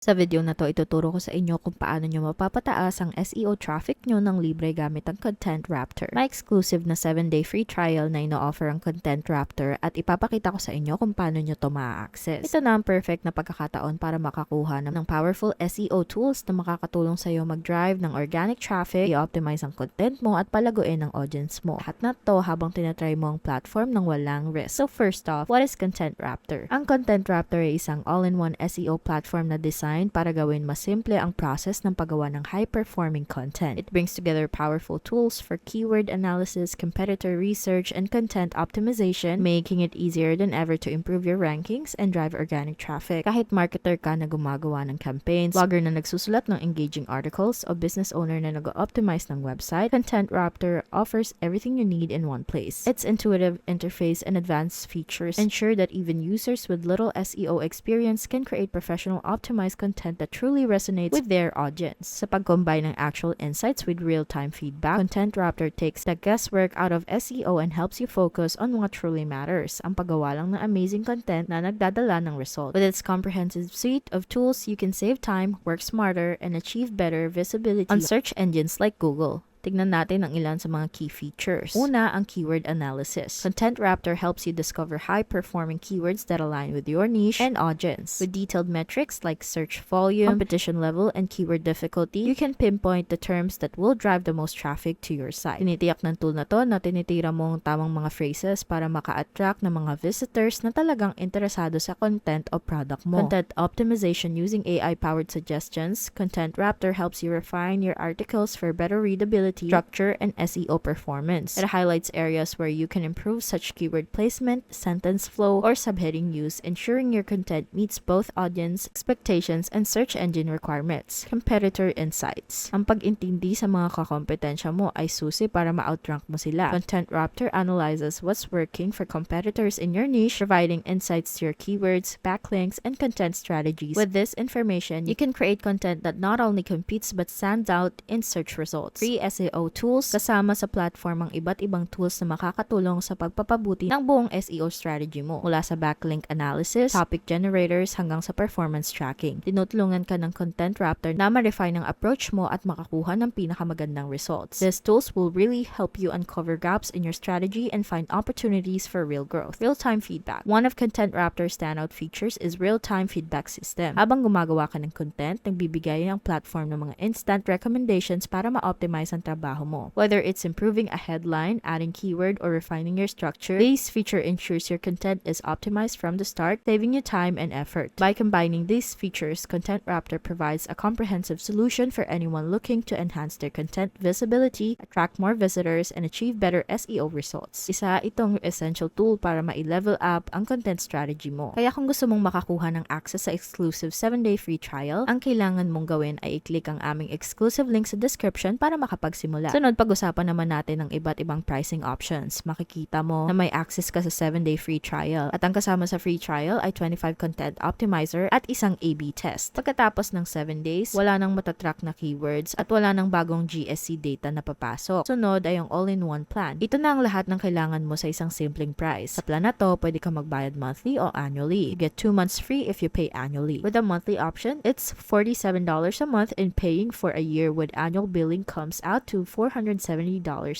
Sa video na to, ituturo ko sa inyo kung paano nyo mapapataas ang SEO traffic nyo ng libre gamit ang Content Raptor. May exclusive na 7-day free trial na ino-offer ang Content Raptor at ipapakita ko sa inyo kung paano nyo to ma-access. Ito na ang perfect na pagkakataon para makakuha ng powerful SEO tools na makakatulong sa iyo mag-drive ng organic traffic, i-optimize ang content mo at palaguin ang audience mo. Lahat na to habang tinatry mo ang platform ng walang risk. So first off, what is Content Raptor? Ang Content Raptor ay isang all-in-one SEO platform na design para gawin mas simple ang process ng paggawa ng high-performing content. It brings together powerful tools for keyword analysis, competitor research, and content optimization, making it easier than ever to improve your rankings and drive organic traffic. Kahit marketer ka na gumagawa ng campaigns, blogger na nagsusulat ng engaging articles, o business owner na nag-optimize ng website, Content Raptor offers everything you need in one place. Its intuitive interface and advanced features ensure that even users with little SEO experience can create professional optimized content that truly resonates with their audience. Sa pag-combine ng actual insights with real-time feedback, Content Raptor takes the guesswork out of SEO and helps you focus on what truly matters, ang paggawa lang ng amazing content na nagdadala ng result. With its comprehensive suite of tools, you can save time, work smarter, and achieve better visibility on search engines like Google. Tignan natin ang ilan sa mga key features. Una, ang keyword analysis. Content Raptor helps you discover high-performing keywords that align with your niche and audience. With detailed metrics like search volume, competition level, and keyword difficulty, you can pinpoint the terms that will drive the most traffic to your site. Tinitiyak ng tool na to na tinitira mo ang tamang mga phrases para maka-attract ng mga visitors na talagang interesado sa content o product mo. Content optimization using AI-powered suggestions. Content Raptor helps you refine your articles for better readability, structure, and SEO performance. It highlights areas where you can improve such keyword placement, sentence flow, or subheading use, ensuring your content meets both audience expectations and search engine requirements. Competitor insights. Ang pag-intindi sa mga kakompetensya mo ay susi para ma-outrank mo sila. Content Raptor analyzes what's working for competitors in your niche, providing insights to your keywords, backlinks, and content strategies. With this information, you can create content that not only competes but stands out in search results. Free SEO tools, kasama sa platform ang iba't ibang tools na makakatulong sa pagpapabuti ng buong SEO strategy mo. Mula sa backlink analysis, topic generators, hanggang sa performance tracking. Tinutulungan ka ng Content Raptor na ma-refine ang approach mo at makakuha ng pinakamagandang results. These tools will really help you uncover gaps in your strategy and find opportunities for real growth. Real-time feedback. One of Content Raptor's standout features is real-time feedback system. Habang gumagawa ka ng content, nagbibigay ang platform ng mga instant recommendations para ma-optimize ang trabaho mo. Whether it's improving a headline, adding keyword, or refining your structure, this feature ensures your content is optimized from the start, saving you time and effort. By combining these features, Content Raptor provides a comprehensive solution for anyone looking to enhance their content visibility, attract more visitors, and achieve better SEO results. Isa itong essential tool para ma-level up ang content strategy mo. Kaya kung gusto mong makakuha ng access sa exclusive 7-day free trial, ang kailangan mong gawin ay i-click ang aming exclusive link sa description para makapagsimula. Sunod, pag-usapan naman natin ang iba't ibang pricing options. Makikita mo na may access ka sa 7-day free trial at ang kasama sa free trial ay 25 content optimizer at isang A/B test. Pagkatapos ng 7 days, wala nang matatrack na keywords at wala nang bagong GSC data na papasok. Sunod ay ang all-in-one plan. Ito na ang lahat ng kailangan mo sa isang simpleng price. Sa plan na to, pwede ka magbayad monthly o annually. You get 2 months free if you pay annually. With the monthly option, it's $47 a month, and paying for a year with annual billing comes out to $470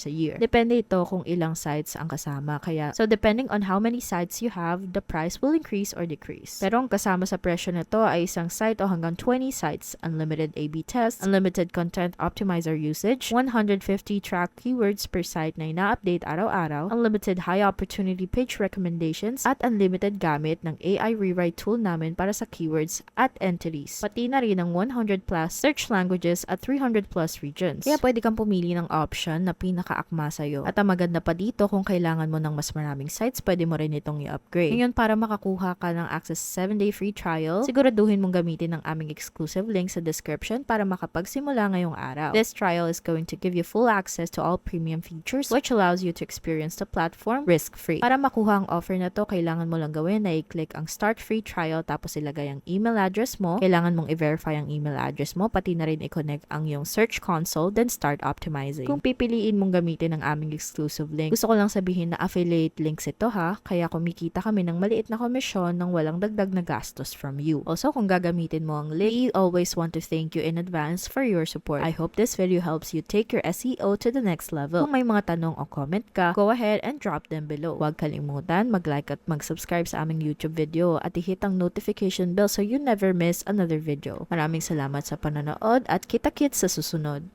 a year. Depende ito kung ilang sites ang kasama. So depending on how many sites you have, the price will increase or decrease. Pero ang kasama sa presyo nito ay isang site o hanggang 20 sites, unlimited A/B tests, unlimited content optimizer usage, 150 track keywords per site na ina-update araw-araw, unlimited high opportunity page recommendations, at unlimited gamit ng AI rewrite tool namin para sa keywords at entities. Pati na rin ang 100 plus search languages at 300 plus regions. Kaya pwede kang pumili ng option na pinaka-akma sa'yo. At ang maganda pa dito, kung kailangan mo ng mas maraming sites, pwede mo rin itong i-upgrade. Ngayon, para makakuha ka ng access 7-day free trial, siguraduhin mong gamitin ang aming exclusive link sa description para makapagsimula ngayong araw. This trial is going to give you full access to all premium features, which allows you to experience the platform risk-free. Para makuha ang offer na to, kailangan mo lang gawin na i-click ang start free trial tapos ilagay ang email address mo. Kailangan mong i-verify ang email address mo, pati na rin i-connect ang iyong search console, then start start optimizing. Kung pipiliin mong gamitin ang aming exclusive link, gusto ko lang sabihin na affiliate links ito ha, kaya kumikita kami ng maliit na komisyon nang walang dagdag na gastos from you. Also, kung gagamitin mo ang link, we always want to thank you in advance for your support. I hope this video helps you take your SEO to the next level. Kung may mga tanong o comment ka, go ahead and drop them below. Huwag kalimutan mag-like at mag-subscribe sa aming YouTube video at i-hit ang notification bell so you never miss another video. Maraming salamat sa panonood at kita-kits sa susunod.